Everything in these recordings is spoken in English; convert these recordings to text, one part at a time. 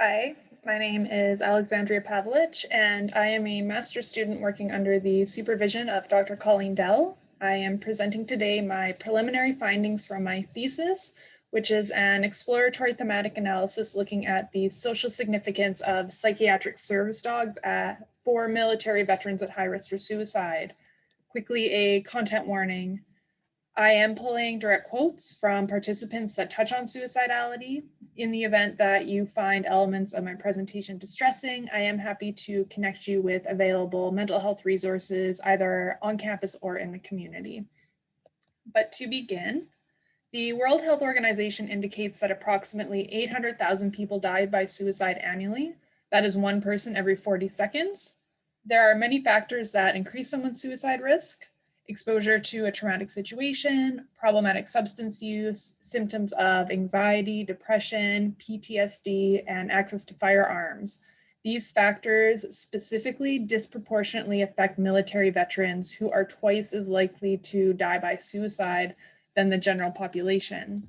Hi, my name is Alexandria Pavlich, and I am a master's student working under the supervision of Dr. Colleen Dell. I am presenting today my preliminary findings from my thesis, which is an exploratory thematic analysis looking at the social significance of psychiatric service dogs for military veterans at high risk for suicide. Quickly, a content warning. I am pulling direct quotes from participants that touch on suicidality. In the event that you find elements of my presentation distressing, I am happy to connect you with available mental health resources, either on campus or in the community. But to begin, the World Health Organization indicates that approximately 800,000 people die by suicide annually. That is one person every 40 seconds. There are many factors that increase someone's suicide risk: exposure to a traumatic situation, problematic substance use, symptoms of anxiety, depression, PTSD, and access to firearms. These factors specifically disproportionately affect military veterans, who are twice as likely to die by suicide than the general population.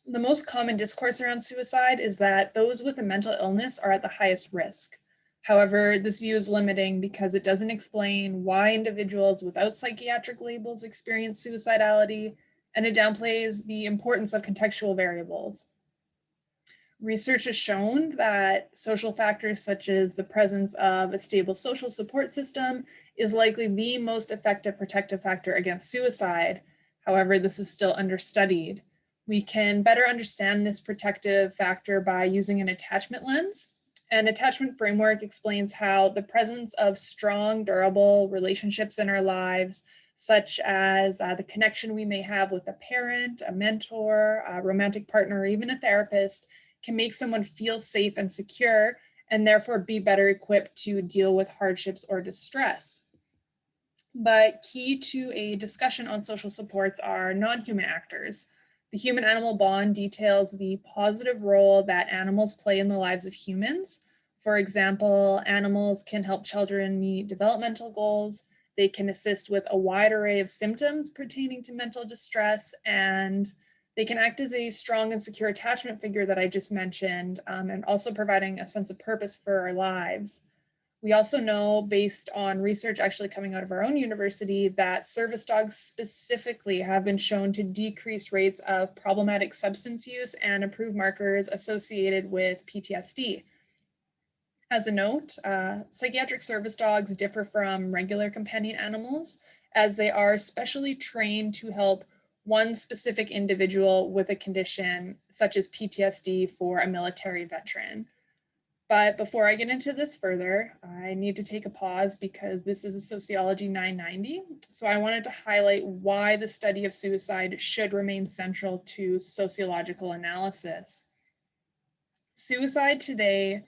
The most common discourse around suicide is that those with a mental illness are at the highest risk. However, this view is limiting because it doesn't explain why individuals without psychiatric labels experience suicidality, and it downplays the importance of contextual variables. Research has shown that social factors such as the presence of a stable social support system is likely the most effective protective factor against suicide. However, this is still understudied. We can better understand this protective factor by using an attachment lens. An attachment framework explains how the presence of strong, durable relationships in our lives, such as the connection we may have with a parent, a mentor, a romantic partner, or even a therapist, can make someone feel safe and secure, and therefore be better equipped to deal with hardships or distress. But key to a discussion on social supports are non-human actors. The human-animal bond details the positive role that animals play in the lives of humans. For example, animals can help children meet developmental goals. They can assist with a wide array of symptoms pertaining to mental distress, and they can act as a strong and secure attachment figure that I just mentioned, and also providing a sense of purpose for our lives. We also know, based on research actually coming out of our own university, that service dogs specifically have been shown to decrease rates of problematic substance use and improve markers associated with PTSD. As a note, psychiatric service dogs differ from regular companion animals, as they are specially trained to help one specific individual with a condition such as PTSD for a military veteran. But before I get into this further, I need to take a pause because this is a Sociology 990. So I wanted to highlight why the study of suicide should remain central to sociological analysis. Suicide today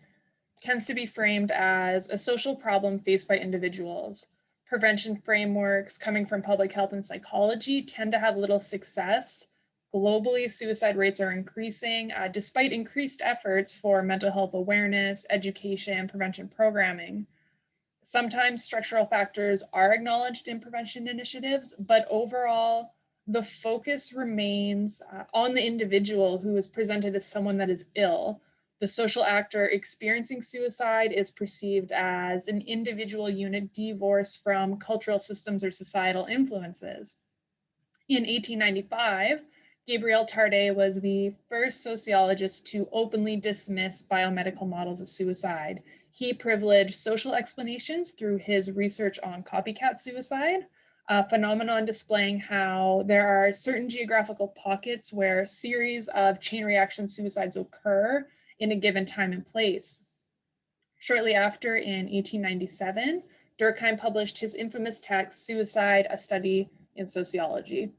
tends to be framed as a social problem faced by individuals. Prevention frameworks coming from public health and psychology tend to have little success. Globally, suicide rates are increasing despite increased efforts for mental health awareness, education, and prevention programming. Sometimes structural factors are acknowledged in prevention initiatives, but overall, the focus remains on the individual who is presented as someone that is ill. The social actor experiencing suicide is perceived as an individual unit divorced from cultural systems or societal influences. In 1895, Gabriel Tarde was the first sociologist to openly dismiss biomedical models of suicide. He privileged social explanations through his research on copycat suicide, a phenomenon displaying how there are certain geographical pockets where a series of chain reaction suicides occur in a given time and place. Shortly after, in 1897, Durkheim published his infamous text, Suicide, a Study in Sociology.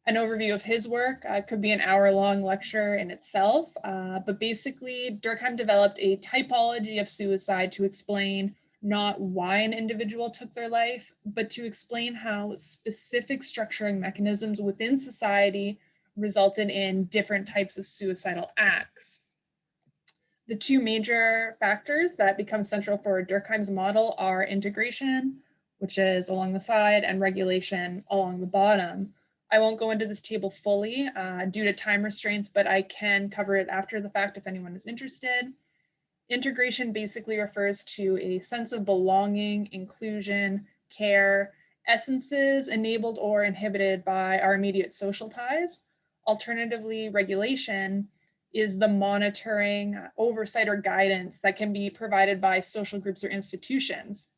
An overview of his work could be an hour-long lecture in itself, but basically Durkheim developed a typology of suicide to explain not why an individual took their life, but to explain how specific structuring mechanisms within society resulted in different types of suicidal acts. The two major factors that become central for Durkheim's model are integration, which is along the side, and regulation along the bottom. I won't go into this table fully due to time restraints, but I can cover it after the fact if anyone is interested. Integration basically refers to a sense of belonging, inclusion, care, essences enabled or inhibited by our immediate social ties. Alternatively, regulation is the monitoring, oversight, or guidance that can be provided by social groups or institutions.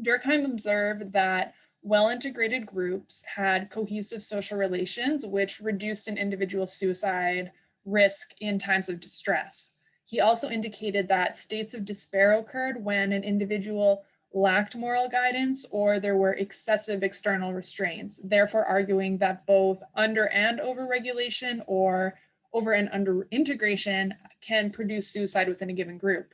Durkheim observed that well-integrated groups had cohesive social relations, which reduced an individual's suicide risk in times of distress. He also indicated that states of despair occurred when an individual lacked moral guidance or there were excessive external restraints, therefore arguing that both under and over regulation or over and under integration can produce suicide within a given group.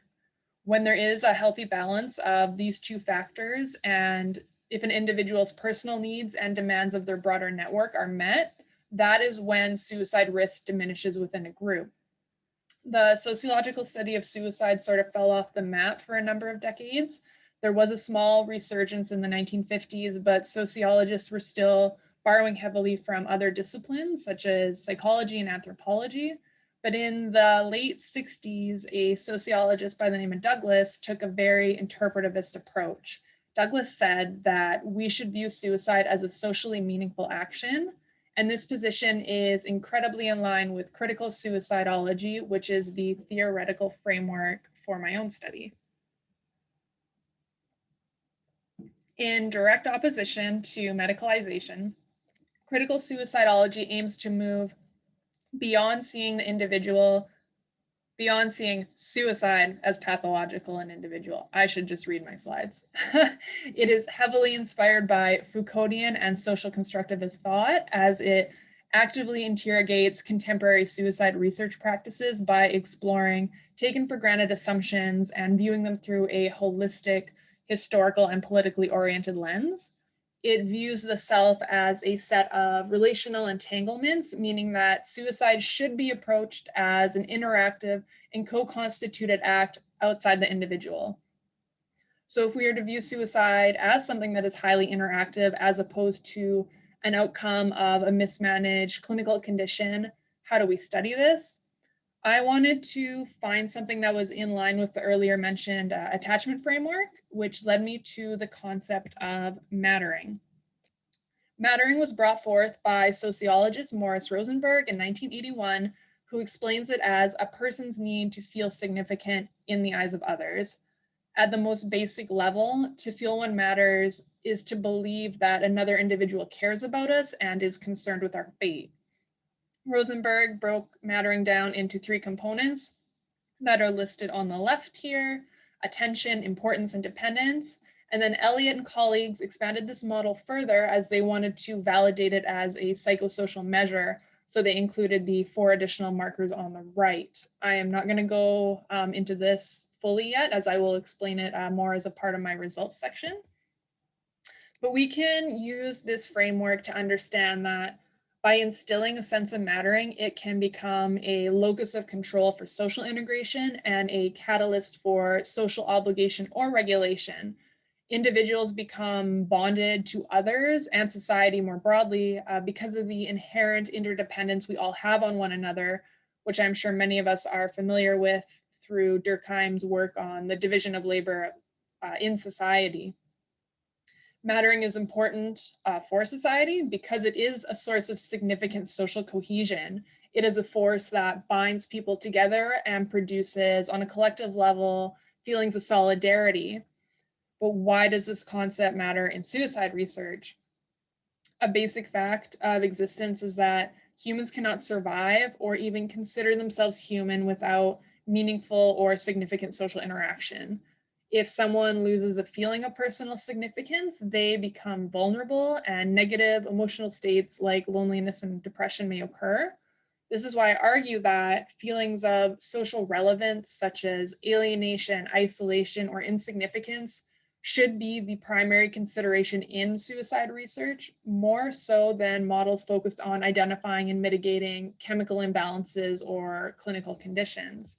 When there is a healthy balance of these two factors, and if an individual's personal needs and demands of their broader network are met, that is when suicide risk diminishes within a group. The sociological study of suicide sort of fell off the map for a number of decades. There was a small resurgence in the 1950s, but sociologists were still borrowing heavily from other disciplines such as psychology and anthropology. But in the late 60s, a sociologist by the name of Douglas took a very interpretivist approach. Douglas said that we should view suicide as a socially meaningful action. And this position is incredibly in line with critical suicidology, which is the theoretical framework for my own study. In direct opposition to medicalization, critical suicidology aims to move beyond seeing the individual, beyond seeing suicide as pathological and individual. I should just read my slides. It is heavily inspired by Foucauldian and social constructivist thought, as it actively interrogates contemporary suicide research practices by exploring taken for granted assumptions and viewing them through a holistic, historical, and politically oriented lens. It views the self as a set of relational entanglements, meaning that suicide should be approached as an interactive and co-constituted act outside the individual. So if we are to view suicide as something that is highly interactive as opposed to an outcome of a mismanaged clinical condition, how do we study this? I wanted to find something that was in line with the earlier mentioned attachment framework, which led me to the concept of mattering. Mattering was brought forth by sociologist Morris Rosenberg in 1981, who explains it as a person's need to feel significant in the eyes of others. At the most basic level, to feel one matters is to believe that another individual cares about us and is concerned with our fate. Rosenberg broke mattering down into three components that are listed on the left here: attention, importance, and dependence. And then Elliott and colleagues expanded this model further as they wanted to validate it as a psychosocial measure. So they included the 4 additional markers on the right. I am not going to go into this fully yet, as I will explain it more as a part of my results section. But we can use this framework to understand that by instilling a sense of mattering, it can become a locus of control for social integration and a catalyst for social obligation or regulation. Individuals become bonded to others and society more broadly because of the inherent interdependence we all have on one another, which I'm sure many of us are familiar with through Durkheim's work on the division of labor in society. Mattering is important for society because it is a source of significant social cohesion. It is a force that binds people together and produces, on a collective level, feelings of solidarity. But why does this concept matter in suicide research? A basic fact of existence is that humans cannot survive or even consider themselves human without meaningful or significant social interaction. If someone loses a feeling of personal significance, they become vulnerable and negative emotional states like loneliness and depression may occur. This is why I argue that feelings of social relevance, such as alienation, isolation, or insignificance, should be the primary consideration in suicide research, more so than models focused on identifying and mitigating chemical imbalances or clinical conditions.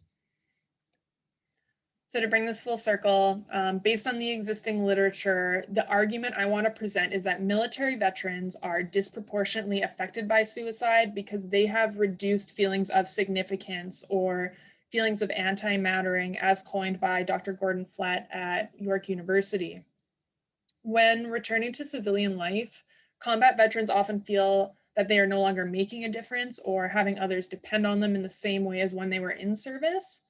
So to bring this full circle, based on the existing literature, the argument I want to present is that military veterans are disproportionately affected by suicide because they have reduced feelings of significance or feelings of anti-mattering, as coined by Dr. Gordon Flett at York University. When returning to civilian life, combat veterans often feel that they are no longer making a difference or having others depend on them in the same way as when they were in service.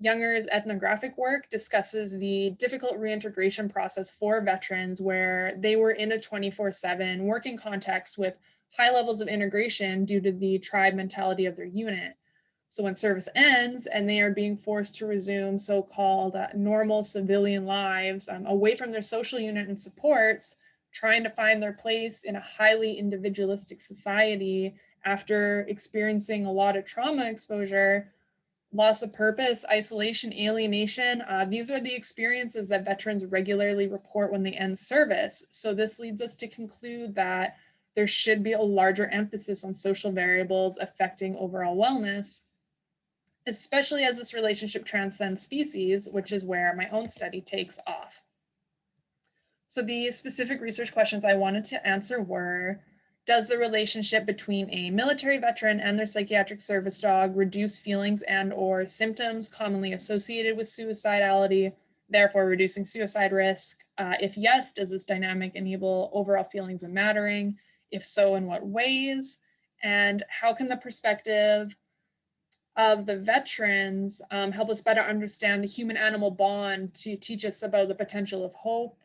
Younger's ethnographic work discusses the difficult reintegration process for veterans where they were in a 24/7 working context with high levels of integration due to the tribe mentality of their unit. So when service ends and they are being forced to resume so-called normal civilian lives away from their social unit and supports, trying to find their place in a highly individualistic society after experiencing a lot of trauma exposure, loss of purpose, isolation, alienation, these are the experiences that veterans regularly report when they end service. So this leads us to conclude that there should be a larger emphasis on social variables affecting overall wellness, especially as this relationship transcends species, which is where my own study takes off. So the specific research questions I wanted to answer were, does the relationship between a military veteran and their psychiatric service dog reduce feelings and or symptoms commonly associated with suicidality, therefore reducing suicide risk? If yes, does this dynamic enable overall feelings of mattering? If so, in what ways? And how can the perspective of the veterans help us better understand the human-animal bond to teach us about the potential of hope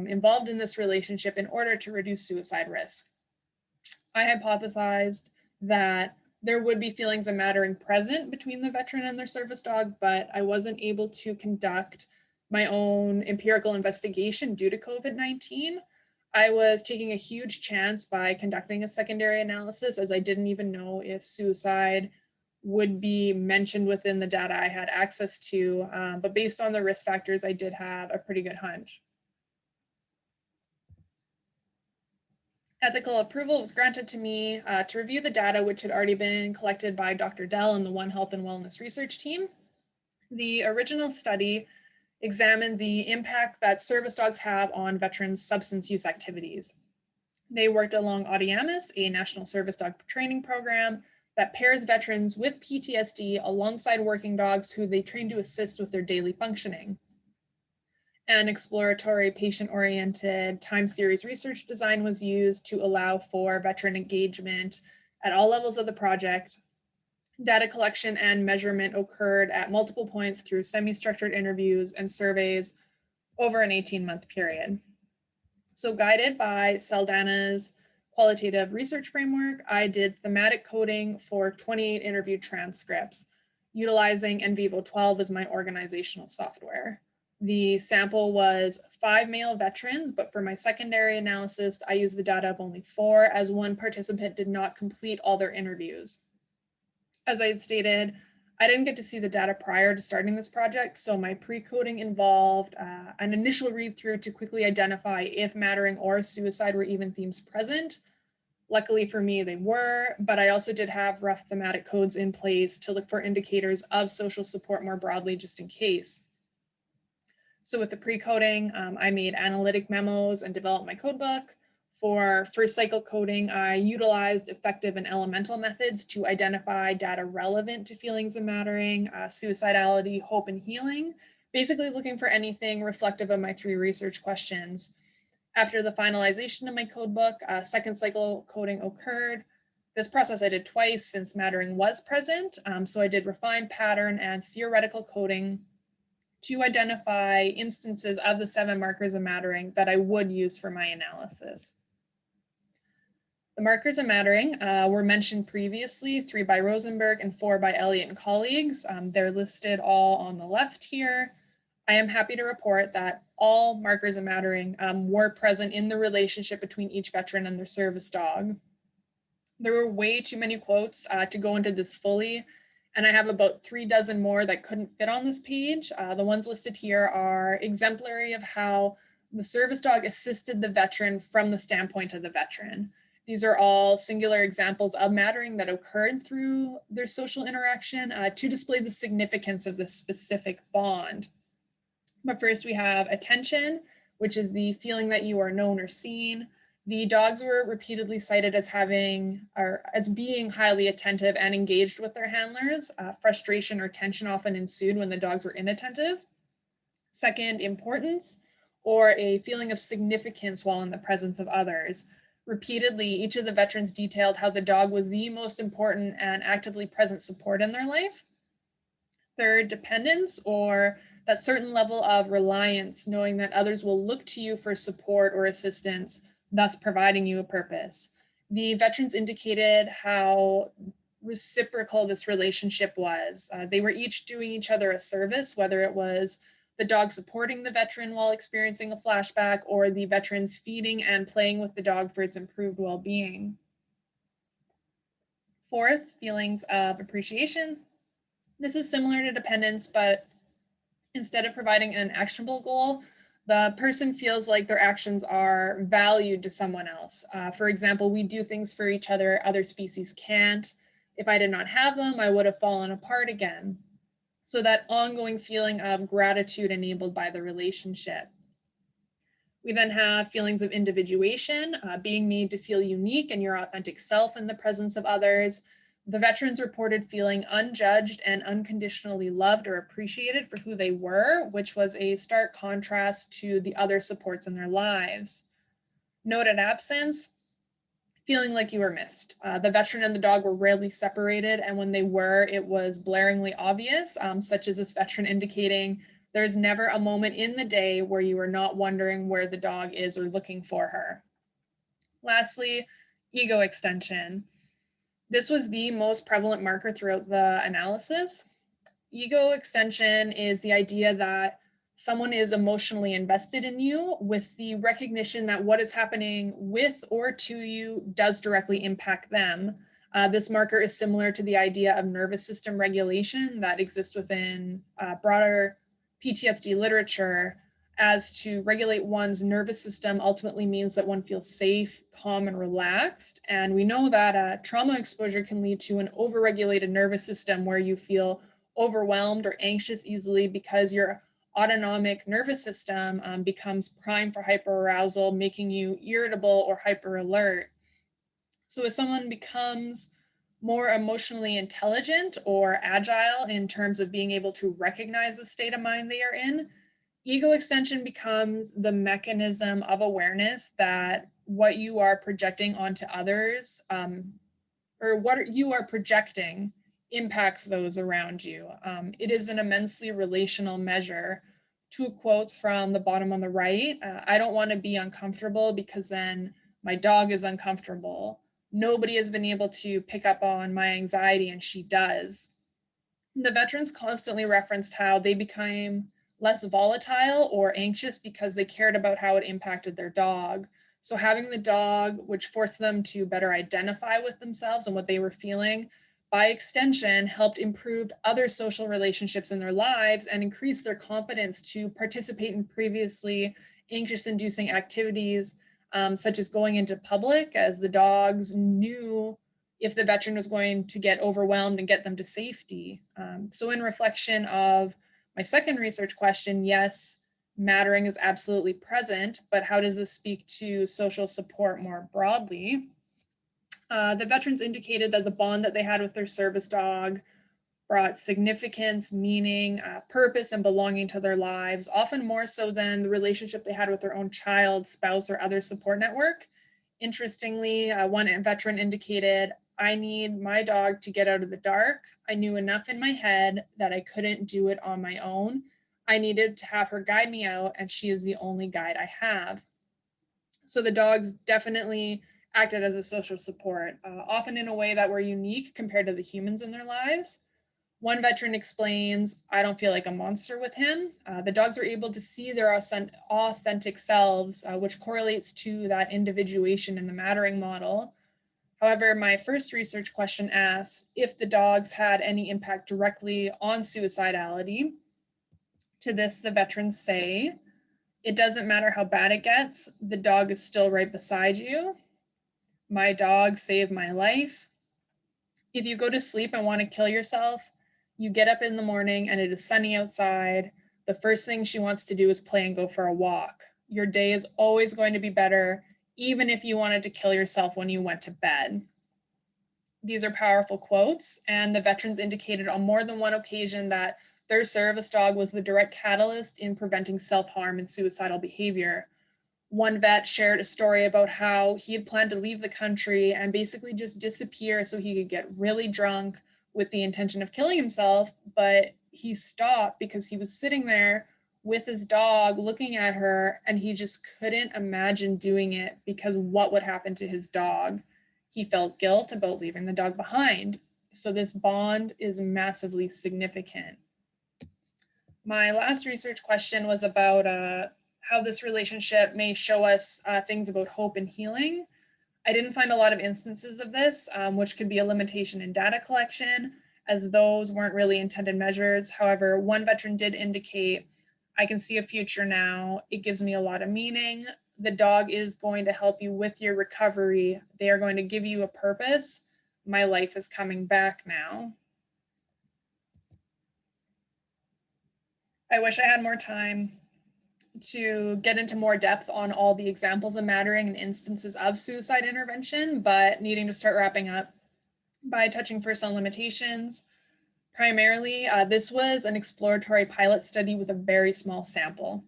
involved in this relationship in order to reduce suicide risk? I hypothesized that there would be feelings of mattering present between the veteran and their service dog, but I wasn't able to conduct my own empirical investigation due to COVID-19. I was taking a huge chance by conducting a secondary analysis, as I didn't even know if suicide would be mentioned within the data I had access to, but based on the risk factors, I did have a pretty good hunch. Ethical approval was granted to me to review the data, which had already been collected by Dr. Dell and the One Health and Wellness research team. The original study examined the impact that service dogs have on veterans' substance use activities. They worked along Audiamus, a national service dog training program that pairs veterans with PTSD alongside working dogs who they train to assist with their daily functioning. An exploratory patient-oriented time series research design was used to allow for veteran engagement at all levels of the project. Data collection and measurement occurred at multiple points through semi-structured interviews and surveys over an 18-month period. So guided by Saldana's qualitative research framework, I did thematic coding for 28 interview transcripts, utilizing NVivo 12 as my organizational software. The sample was 5 male veterans, but for my secondary analysis, I used the data of only 4, as one participant did not complete all their interviews. As I had stated, I didn't get to see the data prior to starting this project, so my pre-coding involved an initial read-through to quickly identify if mattering or suicide were even themes present. Luckily for me, they were, but I also did have rough thematic codes in place to look for indicators of social support more broadly, just in case. So with the pre-coding, I made analytic memos and developed my codebook. For first cycle coding, I utilized effective and elemental methods to identify data relevant to feelings of mattering, suicidality, hope, and healing, basically looking for anything reflective of my 3 research questions. After the finalization of my codebook, second cycle coding occurred. This process I did twice since mattering was present, so I did refined pattern and theoretical coding to identify instances of the 7 markers of mattering that I would use for my analysis. The markers of mattering were mentioned previously, 3 by Rosenberg and 4 by Elliott and colleagues. They're listed all on the left here. I am happy to report that all markers of mattering were present in the relationship between each veteran and their service dog. There were way too many quotes to go into this fully, and I have about 3 dozen more that couldn't fit on this page. The ones listed here are exemplary of how the service dog assisted the veteran from the standpoint of the veteran. These are all singular examples of mattering that occurred through their social interaction to display the significance of this specific bond. But first we have attention, which is the feeling that you are known or seen. The dogs were repeatedly cited as being highly attentive and engaged with their handlers. Frustration or tension often ensued when the dogs were inattentive. Second, importance, or a feeling of significance while in the presence of others. Repeatedly, each of the veterans detailed how the dog was the most important and actively present support in their life. Third, dependence, or that certain level of reliance, knowing that others will look to you for support or assistance, thus providing you a purpose. The veterans indicated how reciprocal this relationship was. They were each doing each other a service, whether it was the dog supporting the veteran while experiencing a flashback, or the veterans feeding and playing with the dog for its improved well-being. Fourth, feelings of appreciation. This is similar to dependence, but instead of providing an actionable goal, the person feels like their actions are valued to someone else. For example, we do things for each other other species can't. If I did not have them, I would have fallen apart again. So that ongoing feeling of gratitude enabled by the relationship. We then have feelings of individuation, being made to feel unique and your authentic self in the presence of others. The veterans reported feeling unjudged and unconditionally loved or appreciated for who they were, which was a stark contrast to the other supports in their lives. Noted absence, feeling like you were missed. The veteran and the dog were rarely separated, and when they were, it was blaringly obvious, such as this veteran indicating, there's never a moment in the day where you are not wondering where the dog is or looking for her. Lastly, ego extension. This was the most prevalent marker throughout the analysis. Ego extension is the idea that someone is emotionally invested in you with the recognition that what is happening with or to you does directly impact them. This marker is similar to the idea of nervous system regulation that exists within broader PTSD literature, as to regulate one's nervous system ultimately means that one feels safe, calm, and relaxed. And we know that trauma exposure can lead to an overregulated nervous system where you feel overwhelmed or anxious easily because your autonomic nervous system becomes primed for hyperarousal, making you irritable or hyper alert. So as someone becomes more emotionally intelligent or agile in terms of being able to recognize the state of mind they are in, ego extension becomes the mechanism of awareness that what you are projecting onto others, or what you are projecting impacts those around you. It is an immensely relational measure. Two quotes from the bottom on the right. I don't want to be uncomfortable because then my dog is uncomfortable. Nobody has been able to pick up on my anxiety and she does. The veterans constantly referenced how they became less volatile or anxious because they cared about how it impacted their dog. So having the dog, which forced them to better identify with themselves and what they were feeling, by extension, helped improve other social relationships in their lives and increase their confidence to participate in previously anxious-inducing activities, such as going into public, as the dogs knew if the veteran was going to get overwhelmed and get them to safety. So in reflection of my second research question, yes, mattering is absolutely present, but how does this speak to social support more broadly? The veterans indicated that the bond that they had with their service dog brought significance, meaning, purpose, and belonging to their lives, often more so than the relationship they had with their own child, spouse, or other support network. Interestingly, one veteran indicated, I need my dog to get out of the dark. I knew enough in my head that I couldn't do it on my own. I needed to have her guide me out, and she is the only guide I have. So the dogs definitely acted as a social support, often in a way that were unique compared to the humans in their lives. One veteran explains, I don't feel like a monster with him. The dogs were able to see their authentic selves, which correlates to that individuation in the mattering model. However, my first research question asks if the dogs had any impact directly on suicidality. To this, the veterans say, it doesn't matter how bad it gets, the dog is still right beside you. My dog saved my life. If you go to sleep and want to kill yourself, you get up in the morning and it is sunny outside. The first thing she wants to do is play and go for a walk. Your day is always going to be better, even if you wanted to kill yourself when you went to bed. These are powerful quotes, and the veterans indicated on more than one occasion that their service dog was the direct catalyst in preventing self-harm and suicidal behavior. One vet shared a story about how he had planned to leave the country and basically just disappear so he could get really drunk with the intention of killing himself, but he stopped because he was sitting there with his dog looking at her, and he just couldn't imagine doing it because what would happen to his dog? He felt guilt about leaving the dog behind. So this bond is massively significant. My last research question was about how this relationship may show us things about hope and healing. I didn't find a lot of instances of this, which could be a limitation in data collection, as those weren't really intended measures. However, one veteran did indicate, I can see a future now. It gives me a lot of meaning. The dog is going to help you with your recovery. They are going to give you a purpose. My life is coming back now. I wish I had more time to get into more depth on all the examples of mattering and instances of suicide intervention, but needing to start wrapping up by touching first on limitations. Primarily, this was an exploratory pilot study with a very small sample.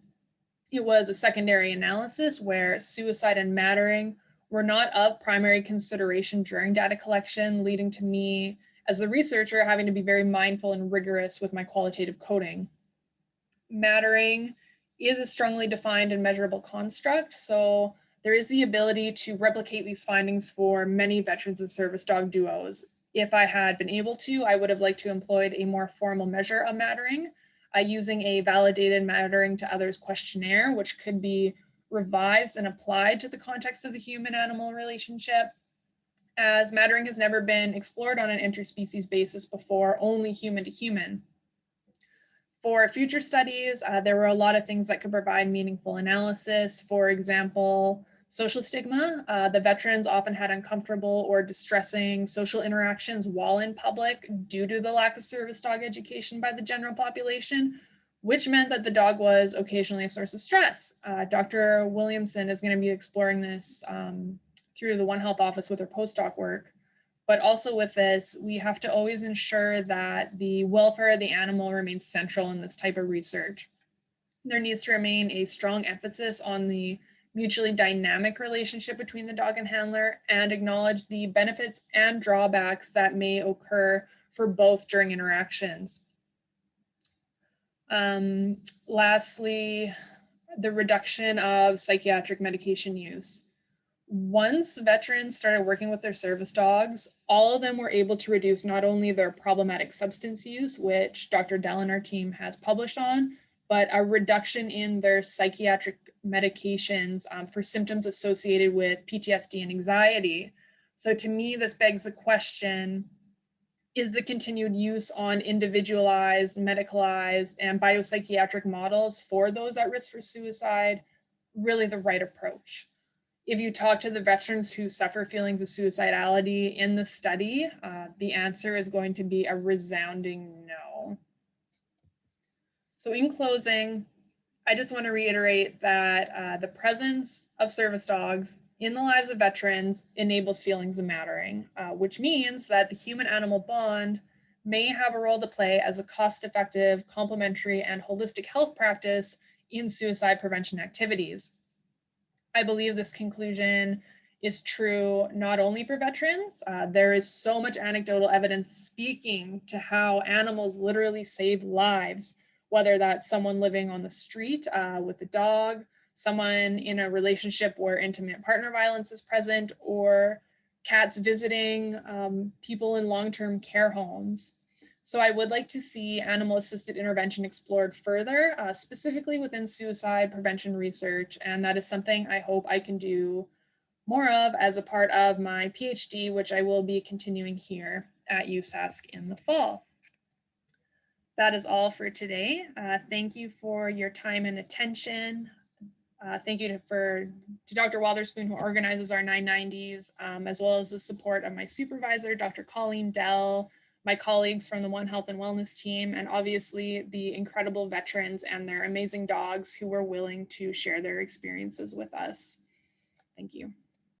It was a secondary analysis where suicide and mattering were not of primary consideration during data collection, leading to me, as a researcher, having to be very mindful and rigorous with my qualitative coding. Mattering is a strongly defined and measurable construct, so there is the ability to replicate these findings for many veterans and service dog duos. If I had been able to, I would have liked to employed a more formal measure of mattering, using a validated mattering to others questionnaire, which could be revised and applied to the context of the human-animal relationship, as mattering has never been explored on an interspecies basis before, only human to human. For future studies, there were a lot of things that could provide meaningful analysis. For example, social stigma. The veterans often had uncomfortable or distressing social interactions while in public due to the lack of service dog education by the general population, which meant that the dog was occasionally a source of stress. Dr. Williamson is going to be exploring this through the One Health office with her postdoc work. But also with this, we have to always ensure that the welfare of the animal remains central in this type of research. There needs to remain a strong emphasis on the mutually dynamic relationship between the dog and handler, and acknowledge the benefits and drawbacks that may occur for both during interactions. Lastly, the reduction of psychiatric medication use. Once veterans started working with their service dogs, all of them were able to reduce not only their problematic substance use, which Dr. Dell and our team has published on, but a reduction in their psychiatric medications for symptoms associated with PTSD and anxiety. So to me, this begs the question, is the continued use on individualized, medicalized, and biopsychiatric models for those at risk for suicide really the right approach? If you talk to the veterans who suffer feelings of suicidality in the study, the answer is going to be a resounding no. So in closing, I just want to reiterate that the presence of service dogs in the lives of veterans enables feelings of mattering, which means that the human-animal bond may have a role to play as a cost-effective, complementary, and holistic health practice in suicide prevention activities. I believe this conclusion is true not only for veterans. There is so much anecdotal evidence speaking to how animals literally save lives, whether that's someone living on the street with a dog, someone in a relationship where intimate partner violence is present, or cats visiting people in long-term care homes. So I would like to see animal-assisted intervention explored further, specifically within suicide prevention research, and that is something I hope I can do more of as a part of my PhD, which I will be continuing here at USask in the fall. That is all for today. Thank you for your time and attention. Thank you to Dr. Wotherspoon, who organizes our 990s, as well as the support of my supervisor, Dr. Colleen Dell, my colleagues from the One Health and Wellness team, and obviously the incredible veterans and their amazing dogs who were willing to share their experiences with us. Thank you.